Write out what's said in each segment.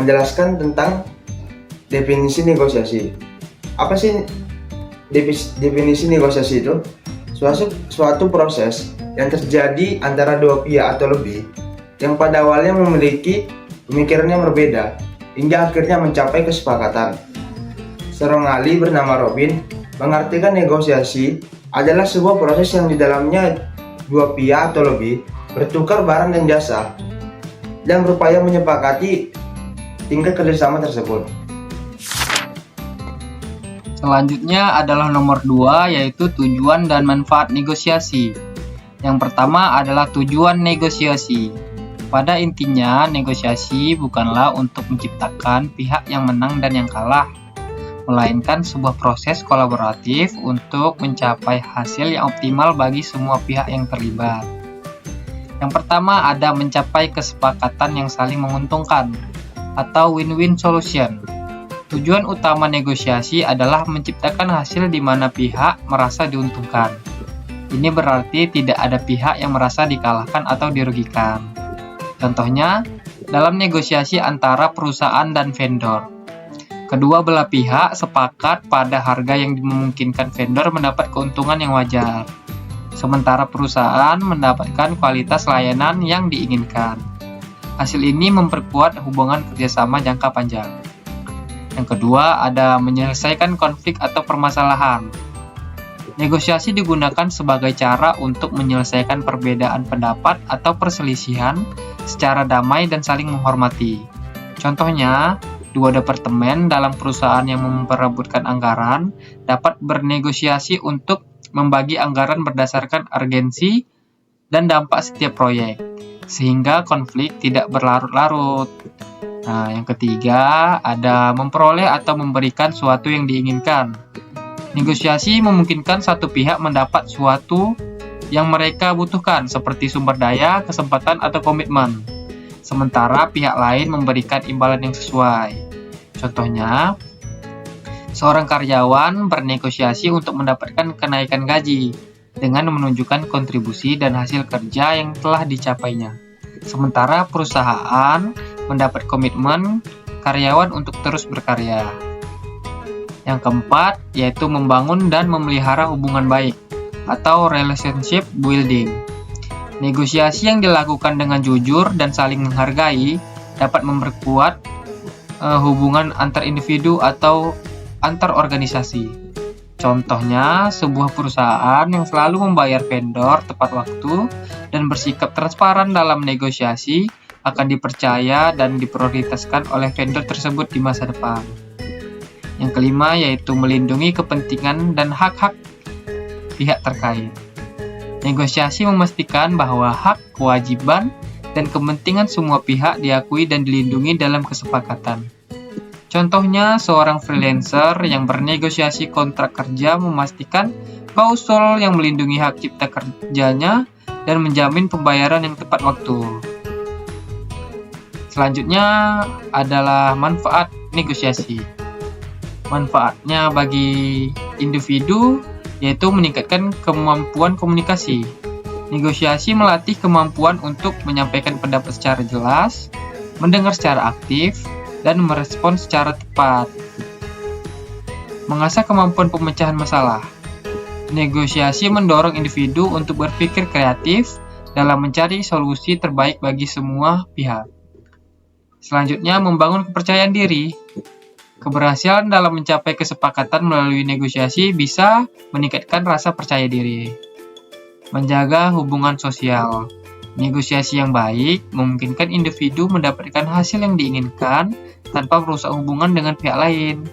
menjelaskan tentang definisi negosiasi. Apa sih definisi negosiasi itu? Suatu proses yang terjadi antara dua pihak atau lebih yang pada awalnya memiliki pemikiran yang berbeda hingga akhirnya mencapai kesepakatan. Seorang ahli bernama Robin mengartikan negosiasi adalah sebuah proses yang di dalamnya dua pihak atau lebih bertukar barang dan jasa dan berupaya menyepakati tingkat kerjasama tersebut. Selanjutnya adalah nomor 2, yaitu tujuan dan manfaat negosiasi. Yang pertama adalah tujuan negosiasi. Pada intinya, negosiasi bukanlah untuk menciptakan pihak yang menang dan yang kalah, melainkan sebuah proses kolaboratif untuk mencapai hasil yang optimal bagi semua pihak yang terlibat. Yang pertama ada mencapai kesepakatan yang saling menguntungkan atau win-win solution. Tujuan utama negosiasi adalah menciptakan hasil di mana pihak merasa diuntungkan. Ini berarti tidak ada pihak yang merasa dikalahkan atau dirugikan. Contohnya, dalam negosiasi antara perusahaan dan vendor. Kedua belah pihak sepakat pada harga yang memungkinkan vendor mendapat keuntungan yang wajar, sementara perusahaan mendapatkan kualitas layanan yang diinginkan. Hasil ini memperkuat hubungan kerjasama jangka panjang. Yang kedua, ada menyelesaikan konflik atau permasalahan. Negosiasi digunakan sebagai cara untuk menyelesaikan perbedaan pendapat atau perselisihan secara damai dan saling menghormati. Contohnya, dua departemen dalam perusahaan yang memperebutkan anggaran dapat bernegosiasi untuk membagi anggaran berdasarkan urgensi dan dampak setiap proyek, sehingga konflik tidak berlarut-larut. Nah, yang ketiga, ada memperoleh atau memberikan sesuatu yang diinginkan. Negosiasi memungkinkan satu pihak mendapat sesuatu yang mereka butuhkan, seperti sumber daya, kesempatan, atau komitmen. Sementara pihak lain memberikan imbalan yang sesuai. Contohnya, seorang karyawan bernegosiasi untuk mendapatkan kenaikan gaji dengan menunjukkan kontribusi dan hasil kerja yang telah dicapainya. Sementara perusahaan mendapat komitmen karyawan untuk terus berkarya. Yang keempat, yaitu membangun dan memelihara hubungan baik atau relationship building. Negosiasi yang dilakukan dengan jujur dan saling menghargai dapat memperkuat hubungan antar individu atau antar organisasi. Contohnya, sebuah perusahaan yang selalu membayar vendor tepat waktu dan bersikap transparan dalam negosiasi akan dipercaya dan diprioritaskan oleh vendor tersebut di masa depan. Yang kelima, yaitu melindungi kepentingan dan hak-hak pihak terkait. Negosiasi memastikan bahwa hak, kewajiban, dan kepentingan semua pihak diakui dan dilindungi dalam kesepakatan. Contohnya, seorang freelancer yang bernegosiasi kontrak kerja memastikan klausul yang melindungi hak cipta kerjanya dan menjamin pembayaran yang tepat waktu. Selanjutnya adalah manfaat negosiasi. Manfaatnya bagi individu yaitu meningkatkan kemampuan komunikasi. Negosiasi melatih kemampuan untuk menyampaikan pendapat secara jelas, mendengar secara aktif, dan merespon secara tepat. Mengasah kemampuan pemecahan masalah. Negosiasi mendorong individu untuk berpikir kreatif dalam mencari solusi terbaik bagi semua pihak. Selanjutnya, membangun kepercayaan diri. Keberhasilan dalam mencapai kesepakatan melalui negosiasi bisa meningkatkan rasa percaya diri. Menjaga hubungan sosial. Negosiasi yang baik memungkinkan individu mendapatkan hasil yang diinginkan tanpa merusak hubungan dengan pihak lain.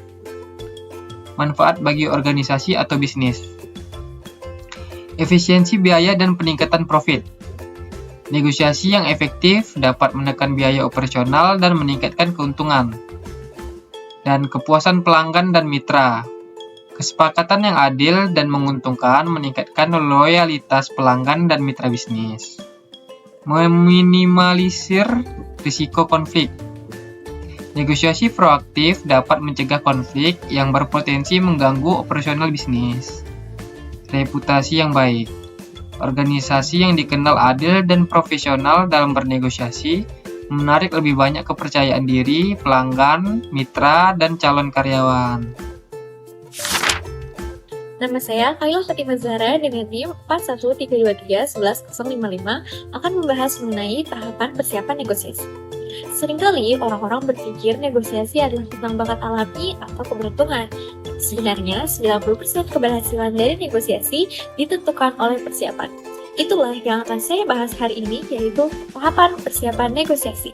Manfaat bagi organisasi atau bisnis. Efisiensi biaya dan peningkatan profit. Negosiasi yang efektif dapat menekan biaya operasional dan meningkatkan keuntungan. Dan kepuasan pelanggan dan mitra. Kesepakatan yang adil dan menguntungkan meningkatkan loyalitas pelanggan dan mitra bisnis. Meminimalisir risiko konflik. Negosiasi proaktif dapat mencegah konflik yang berpotensi mengganggu operasional bisnis. Reputasi yang baik. Organisasi yang dikenal adil dan profesional dalam bernegosiasi menarik lebih banyak kepercayaan diri pelanggan, mitra, dan calon karyawan. Nama saya Khaila Fatimah Zahra dengan NIM 4132311055 akan membahas mengenai tahapan persiapan negosiasi. Seringkali orang-orang berpikir negosiasi adalah tentang bakat alami atau keberuntungan. Sebenarnya 90% keberhasilan dari negosiasi ditentukan oleh persiapan. Itulah yang akan saya bahas hari ini, yaitu tahapan persiapan negosiasi.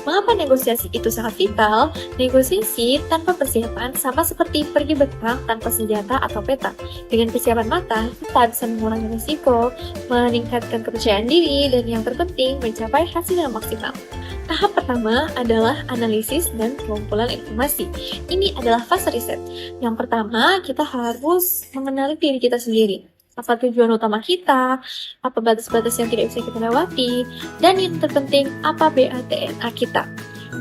Mengapa negosiasi itu sangat vital? Negosiasi tanpa persiapan sama seperti pergi berperang tanpa senjata atau peta. Dengan persiapan matang, kita bisa mengurangi risiko, meningkatkan kepercayaan diri, dan yang terpenting mencapai hasil yang maksimal. Tahap pertama adalah analisis dan pengumpulan informasi. Ini adalah fase riset. Yang pertama, kita harus mengenali diri kita sendiri. Apa tujuan utama kita, apa batas-batas yang tidak bisa kita lewati, dan yang terpenting, apa BATNA kita.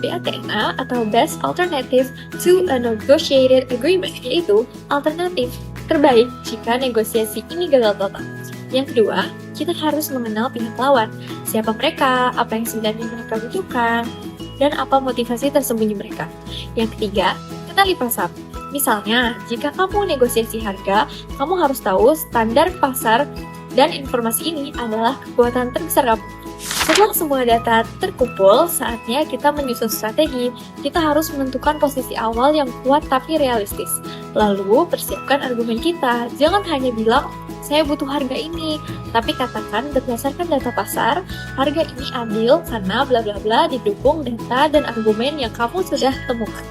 BATNA atau Best Alternative to a Negotiated Agreement, yaitu alternatif terbaik jika negosiasi ini gagal total. Yang kedua, kita harus mengenal pihak lawan, siapa mereka, apa yang sebenarnya mereka butuhkan, dan apa motivasi tersembunyi mereka. Yang ketiga, kenali pasar. Misalnya, jika kamu negosiasi harga, kamu harus tahu standar pasar dan informasi ini adalah kekuatan terbesar kamu. Setelah semua data terkumpul, saatnya kita menyusun strategi. Kita harus menentukan posisi awal yang kuat tapi realistis. Lalu, persiapkan argumen kita. Jangan hanya bilang, saya butuh harga ini, tapi katakan berdasarkan data pasar, harga ini adil karena bla bla bla didukung data dan argumen yang kamu sudah temukan.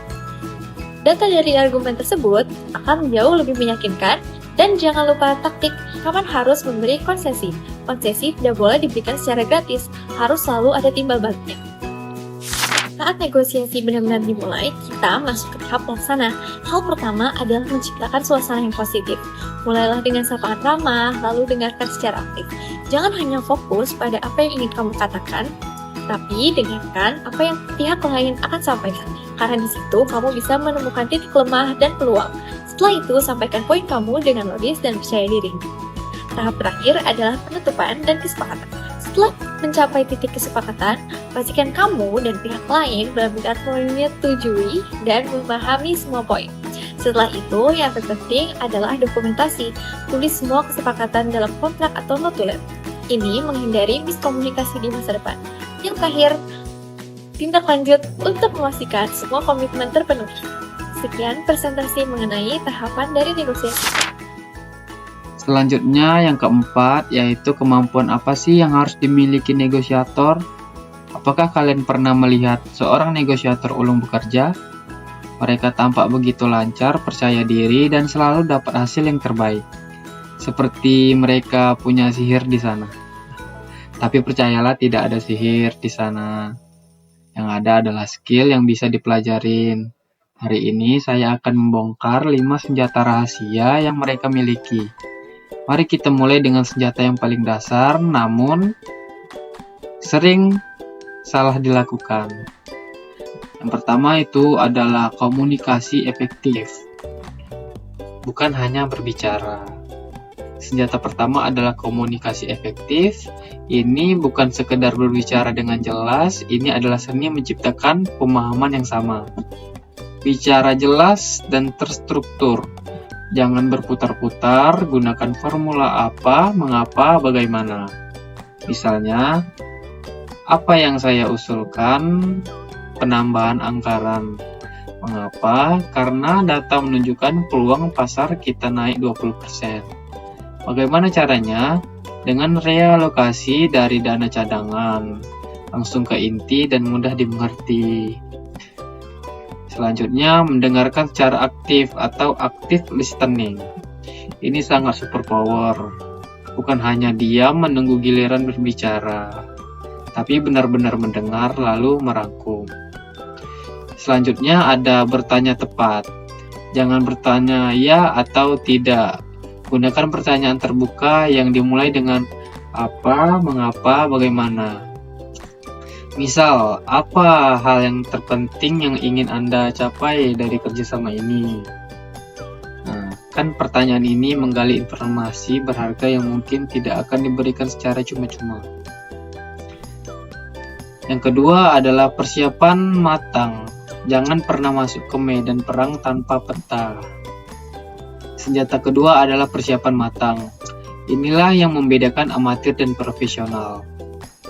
Data dari argumen tersebut akan jauh lebih meyakinkan, dan jangan lupa taktik, kapan harus memberi konsesi. Konsesi tidak boleh diberikan secara gratis, harus selalu ada timbal baliknya. Saat negosiasi benar-benar dimulai, kita masuk ke tahap pelaksana. Hal pertama adalah menciptakan suasana yang positif. Mulailah dengan sapaan ramah, lalu dengarkan secara aktif. Jangan hanya fokus pada apa yang ingin kamu katakan, tapi dengarkan apa yang pihak lain akan sampaikan. Karena di situ kamu bisa menemukan titik lemah dan peluang. Setelah itu, sampaikan poin kamu dengan logis dan percaya diri. Tahap terakhir adalah penutupan dan kesepakatan. Setelah mencapai titik kesepakatan, pastikan kamu dan pihak lain benar-benar menyetujui dan memahami semua poin. Setelah itu, yang terpenting adalah dokumentasi. Tulis semua kesepakatan dalam kontrak atau notulen. Ini menghindari miskomunikasi di masa depan. Yang terakhir, tindak lanjut untuk memastikan semua komitmen terpenuhi. Sekian presentasi mengenai tahapan dari negosiasi. Selanjutnya yang keempat, yaitu kemampuan apa sih yang harus dimiliki negosiator? Apakah kalian pernah melihat seorang negosiator ulung bekerja? Mereka tampak begitu lancar, percaya diri, dan selalu dapat hasil yang terbaik. Seperti mereka punya sihir di sana. Tapi percayalah, tidak ada sihir di sana. Yang ada adalah skill yang bisa dipelajarin. Hari ini saya akan membongkar 5 senjata rahasia yang mereka miliki. Mari kita mulai dengan senjata yang paling dasar, namun sering salah dilakukan. Yang pertama itu adalah komunikasi efektif. Bukan hanya berbicara. Senjata pertama adalah komunikasi efektif. Ini bukan sekedar berbicara dengan jelas, ini adalah seni menciptakan pemahaman yang sama. Bicara jelas dan terstruktur. Jangan berputar-putar, gunakan formula apa, mengapa, bagaimana. Misalnya, apa yang saya usulkan, penambahan anggaran. Mengapa? Karena data menunjukkan peluang pasar kita naik 20%. Bagaimana caranya? Dengan realokasi dari dana cadangan. Langsung ke inti dan mudah dimengerti. Selanjutnya, mendengarkan secara aktif atau active listening. Ini sangat superpower. Bukan hanya diam menunggu giliran berbicara, tapi benar-benar mendengar lalu merangkum. Selanjutnya ada bertanya tepat. Jangan bertanya ya atau tidak. Gunakan pertanyaan terbuka yang dimulai dengan apa, mengapa, bagaimana. Misal, apa hal yang terpenting yang ingin Anda capai dari kerjasama ini? Nah, kan pertanyaan ini menggali informasi berharga yang mungkin tidak akan diberikan secara cuma-cuma. Yang kedua adalah persiapan matang. Jangan pernah masuk ke medan perang tanpa peta. Senjata kedua adalah persiapan matang. Inilah yang membedakan amatir dan profesional.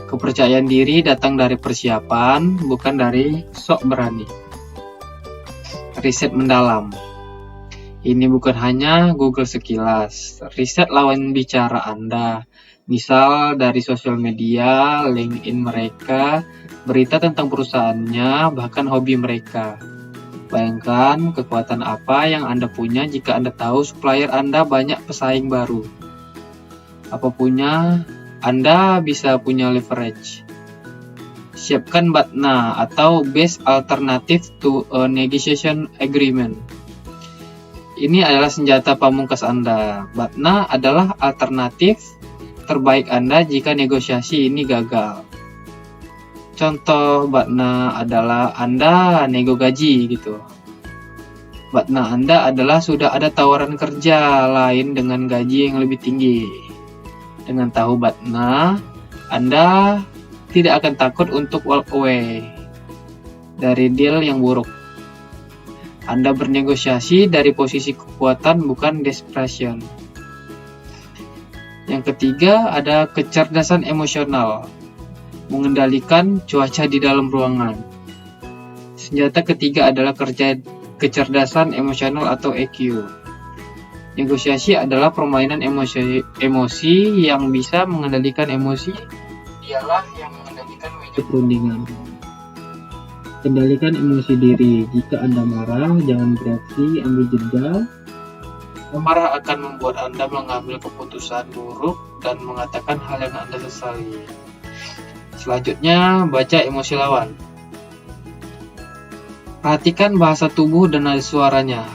Kepercayaan diri datang dari persiapan, bukan dari sok berani. Riset mendalam. Ini bukan hanya Google sekilas. Riset lawan bicara Anda. Misal dari sosial media, LinkedIn mereka, berita tentang perusahaannya, bahkan hobi mereka. Bayangkan kekuatan apa yang Anda punya jika Anda tahu supplier Anda banyak pesaing baru. Apa punya, Anda bisa punya leverage. Siapkan BATNA atau Best Alternative to a Negotiation Agreement. Ini adalah senjata pamungkas Anda. BATNA adalah alternatif terbaik Anda jika negosiasi ini gagal. Contoh BATNA adalah Anda nego gaji gitu. BATNA Anda adalah sudah ada tawaran kerja lain dengan gaji yang lebih tinggi. Dengan tahu BATNA, Anda tidak akan takut untuk walk away dari deal yang buruk. Anda bernegosiasi dari posisi kekuatan, bukan desperation. Yang ketiga ada kecerdasan emosional, mengendalikan cuaca di dalam ruangan. Senjata ketiga adalah kecerdasan emosional atau EQ. Negosiasi adalah permainan emosi yang bisa mengendalikan emosi. Dialah yang mengendalikan meja perundingan. Kendalikan emosi diri. Jika Anda marah, jangan bereaksi, ambil jeda. Marah akan membuat Anda mengambil keputusan buruk dan mengatakan hal yang Anda sesali. Selanjutnya, baca emosi lawan. Perhatikan bahasa tubuh dan nada suaranya.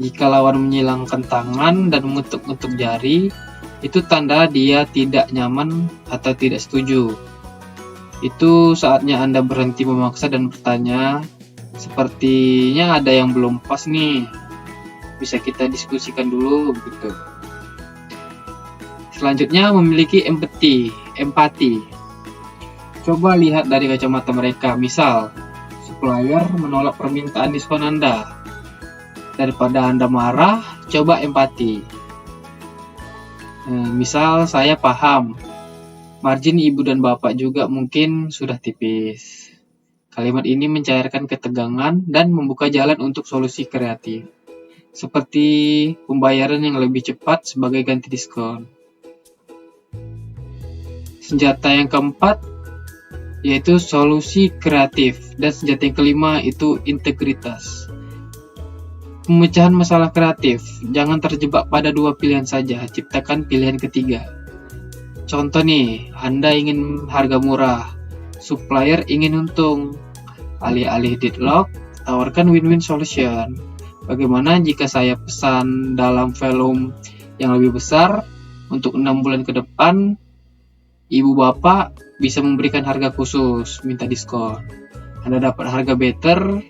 Jika lawan menyilangkan tangan dan mengetuk-ngetuk jari, itu tanda dia tidak nyaman atau tidak setuju. Itu saatnya Anda berhenti memaksa dan bertanya, sepertinya ada yang belum pas nih. Bisa kita diskusikan dulu gitu. Selanjutnya memiliki empati. Coba lihat dari kacamata mereka. Misal, supplier menolak permintaan diskon Anda. Daripada Anda marah, coba empati. Misal saya paham, margin ibu dan bapak juga mungkin sudah tipis. Kalimat ini mencairkan ketegangan dan membuka jalan untuk solusi kreatif. Seperti pembayaran yang lebih cepat sebagai ganti diskon. Senjata yang keempat yaitu solusi kreatif, dan senjata yang kelima itu integritas. Pemecahan masalah kreatif, jangan terjebak pada dua pilihan saja, ciptakan pilihan ketiga. Contoh nih, Anda ingin harga murah, supplier ingin untung. Alih-alih deadlock, tawarkan win-win solution. Bagaimana jika saya pesan dalam volume yang lebih besar untuk 6 bulan ke depan, ibu bapak bisa memberikan harga khusus, minta diskon. Anda dapat harga better,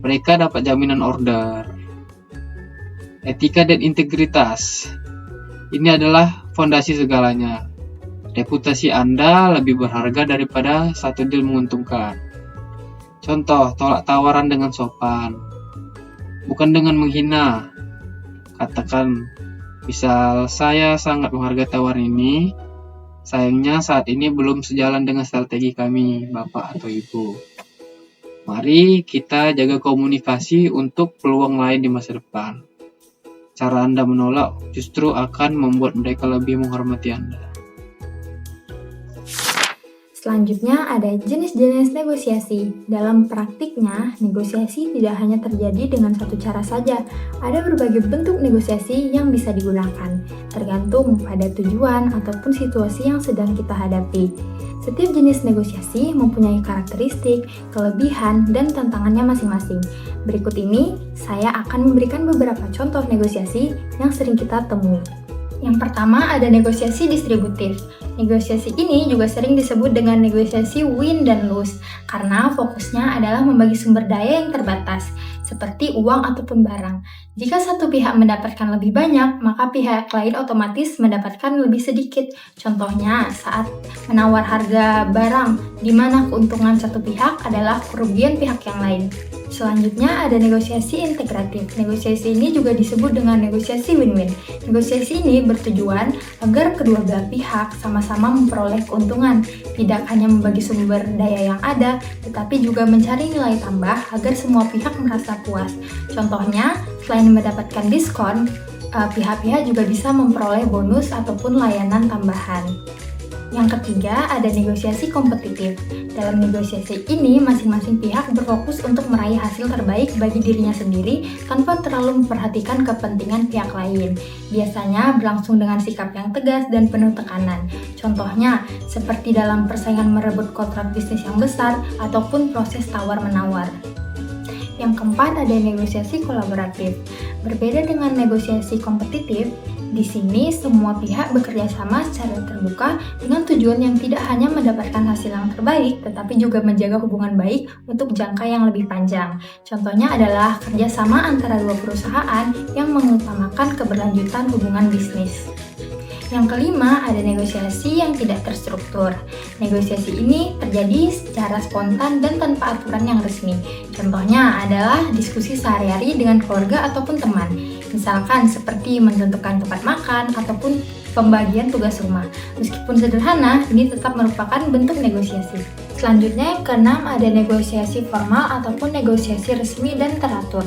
mereka dapat jaminan order. Etika dan integritas. Ini adalah fondasi segalanya. Reputasi Anda lebih berharga daripada satu deal menguntungkan. Contoh, tolak tawaran dengan sopan. Bukan dengan menghina. Katakan, misal saya sangat menghargai tawaran ini, sayangnya saat ini belum sejalan dengan strategi kami, Bapak atau Ibu. Mari kita jaga komunikasi untuk peluang lain di masa depan. Cara Anda menolak justru akan membuat mereka lebih menghormati Anda. Selanjutnya ada jenis-jenis negosiasi. Dalam praktiknya, negosiasi tidak hanya terjadi dengan satu cara saja. Ada berbagai bentuk negosiasi yang bisa digunakan, tergantung pada tujuan ataupun situasi yang sedang kita hadapi. Setiap jenis negosiasi mempunyai karakteristik, kelebihan, dan tantangannya masing-masing. Berikut ini, saya akan memberikan beberapa contoh negosiasi yang sering kita temui. Yang pertama ada negosiasi distributif. Negosiasi ini juga sering disebut dengan negosiasi win dan lose, karena fokusnya adalah membagi sumber daya yang terbatas, seperti uang ataupun barang. Jika satu pihak mendapatkan lebih banyak, maka pihak lain otomatis mendapatkan lebih sedikit. Contohnya, saat menawar harga barang, di mana keuntungan satu pihak adalah kerugian pihak yang lain. Selanjutnya ada negosiasi integratif. Negosiasi ini juga disebut dengan negosiasi win-win. Negosiasi ini bertujuan agar kedua belah pihak sama-sama memperoleh keuntungan, tidak hanya membagi sumber daya yang ada, tetapi juga mencari nilai tambah agar semua pihak merasa puas. Contohnya, selain mendapatkan diskon, pihak-pihak juga bisa memperoleh bonus ataupun layanan tambahan. Yang ketiga, ada negosiasi kompetitif. Dalam negosiasi ini, masing-masing pihak berfokus untuk meraih hasil terbaik bagi dirinya sendiri tanpa terlalu memperhatikan kepentingan pihak lain. Biasanya berlangsung dengan sikap yang tegas dan penuh tekanan. Contohnya, seperti dalam persaingan merebut kontrak bisnis yang besar ataupun proses tawar-menawar. Yang keempat, ada negosiasi kolaboratif. Berbeda dengan negosiasi kompetitif, di sini semua pihak bekerja sama secara terbuka dengan tujuan yang tidak hanya mendapatkan hasil yang terbaik, tetapi juga menjaga hubungan baik untuk jangka yang lebih panjang. Contohnya adalah kerjasama antara dua perusahaan yang mengutamakan keberlanjutan hubungan bisnis. Yang kelima, ada negosiasi yang tidak terstruktur. Negosiasi ini terjadi secara spontan dan tanpa aturan yang resmi. Contohnya adalah diskusi sehari-hari dengan keluarga ataupun teman. Misalkan seperti menentukan tempat makan ataupun pembagian tugas rumah. Meskipun sederhana, ini tetap merupakan bentuk negosiasi. Selanjutnya yang keenam, ada negosiasi formal ataupun negosiasi resmi dan teratur.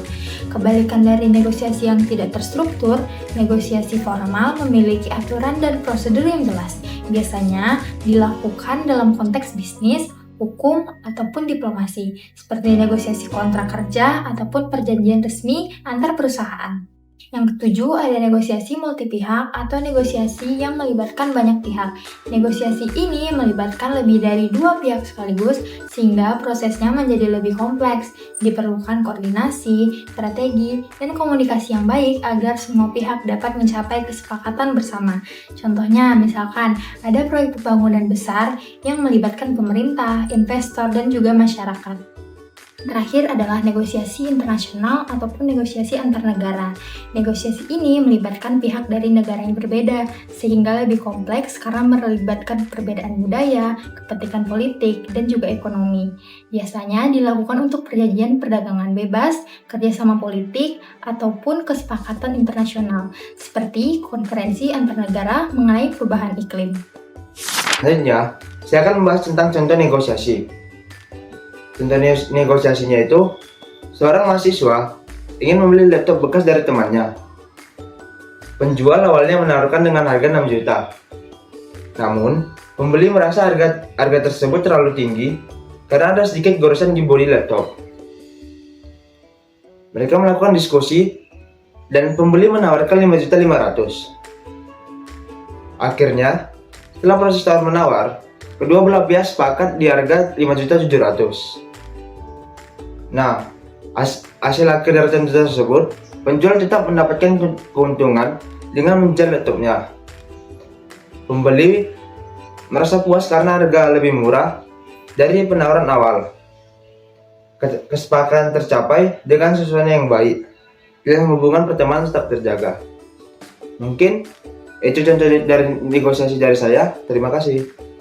Kebalikan dari negosiasi yang tidak terstruktur, negosiasi formal memiliki aturan dan prosedur yang jelas. Biasanya dilakukan dalam konteks bisnis, hukum, ataupun diplomasi, seperti negosiasi kontrak kerja ataupun perjanjian resmi antar perusahaan. Yang ketujuh, ada negosiasi multipihak atau negosiasi yang melibatkan banyak pihak. Negosiasi ini melibatkan lebih dari dua pihak sekaligus sehingga prosesnya menjadi lebih kompleks. Diperlukan koordinasi, strategi, dan komunikasi yang baik agar semua pihak dapat mencapai kesepakatan bersama. Contohnya, misalkan ada proyek pembangunan besar yang melibatkan pemerintah, investor, dan juga masyarakat. Terakhir adalah negosiasi internasional ataupun negosiasi antar negara. Negosiasi ini melibatkan pihak dari negara yang berbeda, sehingga lebih kompleks karena melibatkan perbedaan budaya, kepentingan politik, dan juga ekonomi. Biasanya dilakukan untuk perjanjian perdagangan bebas, kerjasama politik, ataupun kesepakatan internasional, seperti konferensi antar negara mengenai perubahan iklim. Selanjutnya, saya akan membahas tentang contoh negosiasi. Contoh negosiasinya itu, seorang mahasiswa ingin membeli laptop bekas dari temannya. Penjual awalnya menaruhkan dengan harga 6 juta. Namun, pembeli merasa harga tersebut terlalu tinggi karena ada sedikit goresan di bodi laptop. Mereka melakukan diskusi dan pembeli menawarkan 5.500.000. Akhirnya, setelah proses tawar-menawar, kedua belah pihak sepakat di harga 5.700.000. Nah, hasil akhir dari tentuan tersebut, penjual tetap mendapatkan keuntungan dengan menjual laptopnya. Pembeli merasa puas karena harga lebih murah dari penawaran awal. Kesepakatan tercapai dengan suasana yang baik, dan hubungan pertemanan tetap terjaga. Mungkin itu contoh dari negosiasi dari saya. Terima kasih.